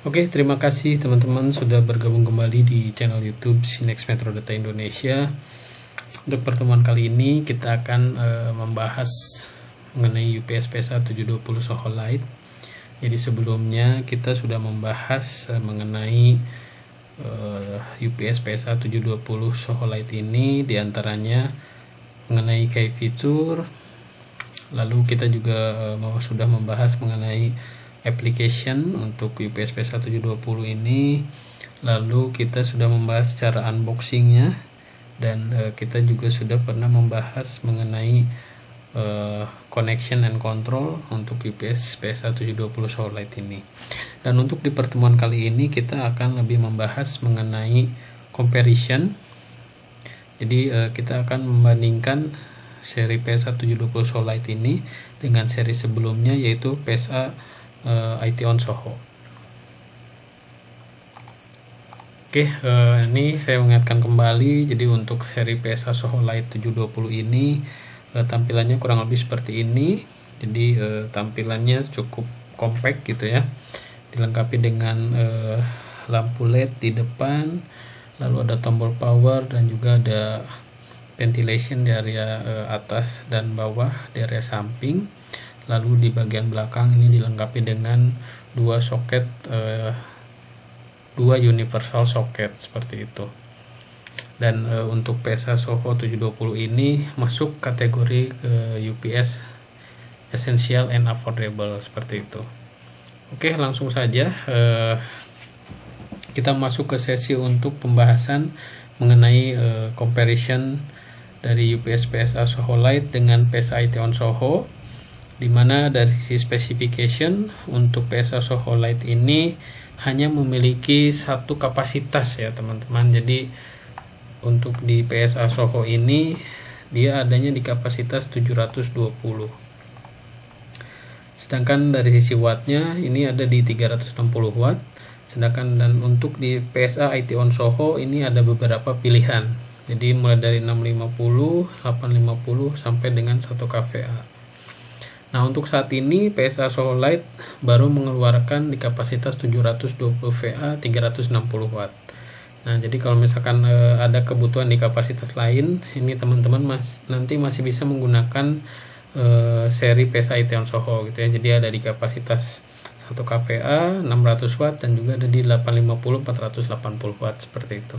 Oke, terima kasih teman-teman sudah bergabung kembali di channel YouTube Sinex Metro Data Indonesia. Untuk pertemuan kali ini kita akan membahas mengenai UPS PSA 720 Soho Lite. Jadi sebelumnya kita sudah membahas mengenai UPS PSA 720 Soho Lite ini, diantaranya mengenai key fitur. Lalu kita juga sudah membahas mengenai application untuk UPS PSA 720 ini. Lalu kita sudah membahas cara unboxingnya, dan kita juga sudah pernah membahas mengenai connection and control untuk UPS PSA 720 Soho Lite ini. Dan untuk di pertemuan kali ini kita akan lebih membahas mengenai comparison. Jadi kita akan membandingkan seri PSA 720 Soho Lite ini dengan seri sebelumnya, yaitu PSA IT on Soho. Oke, ini saya mengingatkan kembali. Jadi untuk seri PSA Soho Lite 720 ini tampilannya kurang lebih seperti ini. Jadi tampilannya cukup compact gitu ya. Dilengkapi dengan lampu LED di depan, lalu ada tombol power dan juga ada ventilation di area atas dan bawah, di area samping. Lalu di bagian belakang ini dilengkapi dengan dua soket, dua universal soket seperti itu. Dan untuk PSA Soho 720 ini masuk kategori UPS essential and affordable seperti itu. Oke, langsung saja kita masuk ke sesi untuk pembahasan mengenai comparison dari UPS PSA Soho Lite dengan PSA IT on Soho, di mana dari sisi specification untuk PSA Soho Lite ini hanya memiliki satu kapasitas ya teman-teman. Jadi untuk di PSA Soho ini dia adanya di kapasitas 720. Sedangkan dari sisi wattnya ini ada di 360 watt. Sedangkan dan untuk di PSA IT on Soho ini ada beberapa pilihan. Jadi mulai dari 650, 850 sampai dengan 1 kVA. Nah, untuk saat ini PSA Soho Lite baru mengeluarkan di kapasitas 720 VA 360 watt. Nah, jadi kalau misalkan ada kebutuhan di kapasitas lain, ini teman-teman nanti masih bisa menggunakan seri PSA IT on Soho gitu ya. Jadi ada di kapasitas 1 kVA 600 watt dan juga ada di 850 480 watt seperti itu.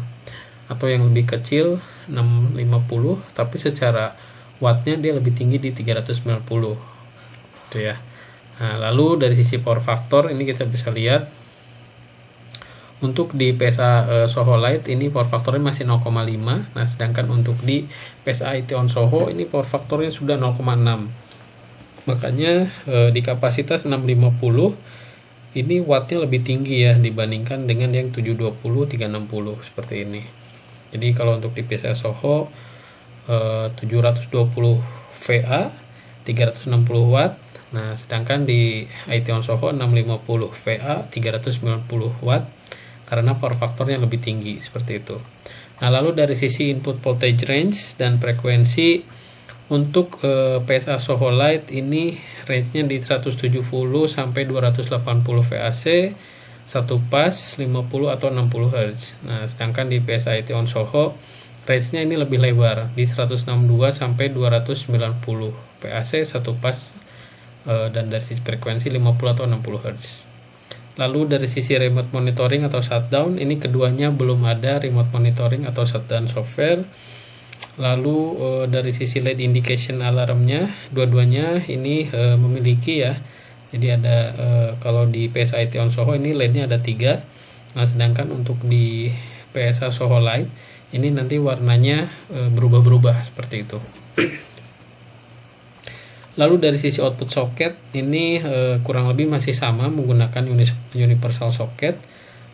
Atau yang lebih kecil 650 tapi secara wattnya dia lebih tinggi di 390 gitu ya. Nah, lalu dari sisi power factor ini kita bisa lihat untuk di PSA Soho Lite ini power factornya masih 0,5. Nah, sedangkan untuk di PSA IT on Soho ini power factornya sudah 0,6. Makanya di kapasitas 650 ini wattnya lebih tinggi ya dibandingkan dengan yang 720 360 seperti ini. Jadi kalau untuk di PSA Soho 720 VA 360 watt. Nah, sedangkan di IT on Soho 650 VA 390 watt karena power faktornya lebih tinggi seperti itu. Nah, lalu dari sisi input voltage range dan frekuensi untuk PSA Soho Lite ini range-nya di 170 sampai 280 VAC, satu pas 50 atau 60 Hz. Nah, sedangkan di PSA IT on Soho range-nya ini lebih lebar di 162 sampai 290 VAC, satu pas dan dari sisi frekuensi 50 atau 60 Hz. Lalu dari sisi remote monitoring atau shutdown, ini keduanya belum ada remote monitoring atau shutdown software. Lalu dari sisi LED indication alarmnya, dua-duanya ini memiliki ya. Jadi ada kalau di PSA IT on Soho ini LED-nya ada 3. Nah, sedangkan untuk di PSA Soho Lite ini nanti warnanya berubah-berubah seperti itu. Lalu dari sisi output socket ini kurang lebih masih sama menggunakan universal socket.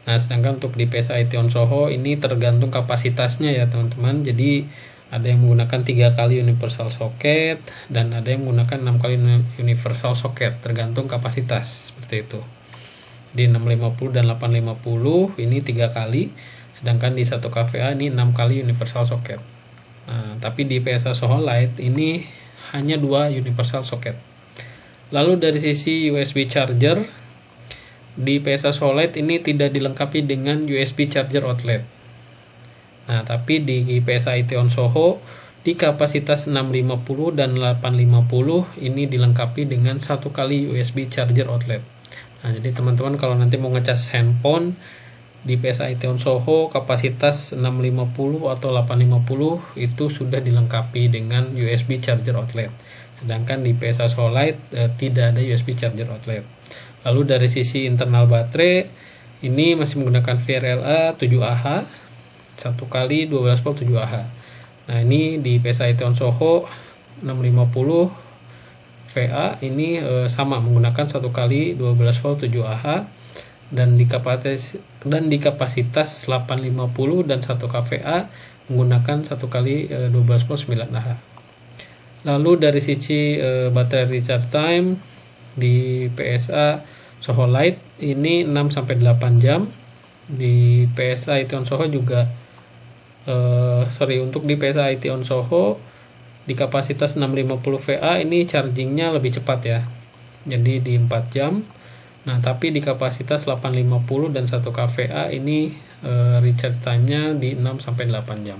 Nah, sedangkan untuk di PSA IT on Soho ini tergantung kapasitasnya ya teman-teman. Jadi ada yang menggunakan 3 kali universal socket dan ada yang menggunakan 6 kali universal socket tergantung kapasitas seperti itu. Di 650 dan 850 ini 3 kali, sedangkan di 1 kVA ini 6 kali universal socket. Nah, tapi di PSA Soho Lite ini hanya 2 universal socket. Lalu dari sisi USB charger di PSA Soho Lite ini tidak dilengkapi dengan USB charger outlet. Nah, tapi di PSA Iteon Soho di kapasitas 650 dan 850 ini dilengkapi dengan 1 kali USB charger outlet. Nah, jadi teman-teman kalau nanti mau ngecas handphone di PSA Iteon Soho kapasitas 650 atau 850 itu sudah dilengkapi dengan USB charger outlet. Sedangkan di PSA Soho Lite tidak ada USB charger outlet. Lalu dari sisi internal baterai ini masih menggunakan VRLA 7Ah 1 kali 12 volt 7Ah. Nah, ini di PSA Iteon Soho 650 VA ini sama menggunakan 1 kali 12 volt 7Ah dan di kapasitas 850 dan 1 kVA menggunakan 1 kali 12 volt 9Ah. Lalu dari sisi baterai recharge time di PSA Soho Lite ini 6-8 jam. Di PSA Iteon Soho juga untuk di PSA Iteon Soho di kapasitas 650 VA ini chargingnya lebih cepat ya, jadi di 4 jam. Nah, tapi di kapasitas 850 dan 1 kVA ini recharge time-nya di 6-8 jam.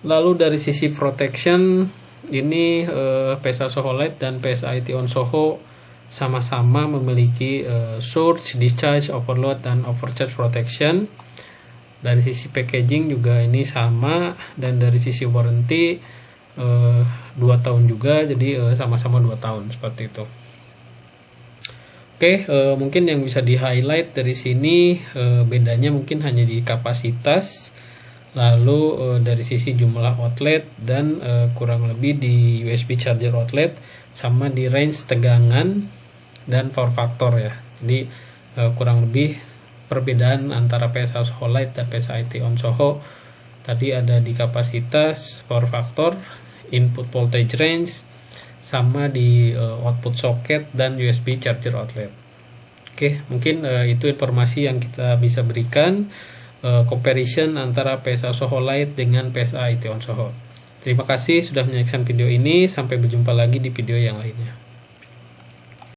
Lalu dari sisi protection ini PSA Soho Lite dan PSA Iteon Soho sama-sama memiliki surge, discharge, overload, dan overcharge protection. Dari sisi packaging juga ini sama, dan dari sisi warranty 2 tahun juga, jadi sama-sama 2 tahun seperti itu. Oke, mungkin yang bisa di highlight dari sini bedanya mungkin hanya di kapasitas, lalu dari sisi jumlah outlet, dan kurang lebih di USB charger outlet, sama di range tegangan dan power factor ya. Jadi kurang lebih perbedaan antara PSA Soho Lite dan PSA Iteon Soho tadi ada di kapasitas, power factor, input voltage range, sama di output socket dan USB charger outlet. Oke, mungkin itu informasi yang kita bisa berikan comparison antara PSA Soho Lite dengan PSA Iteon Soho. Terima kasih sudah menyaksikan video ini, sampai berjumpa lagi di video yang lainnya.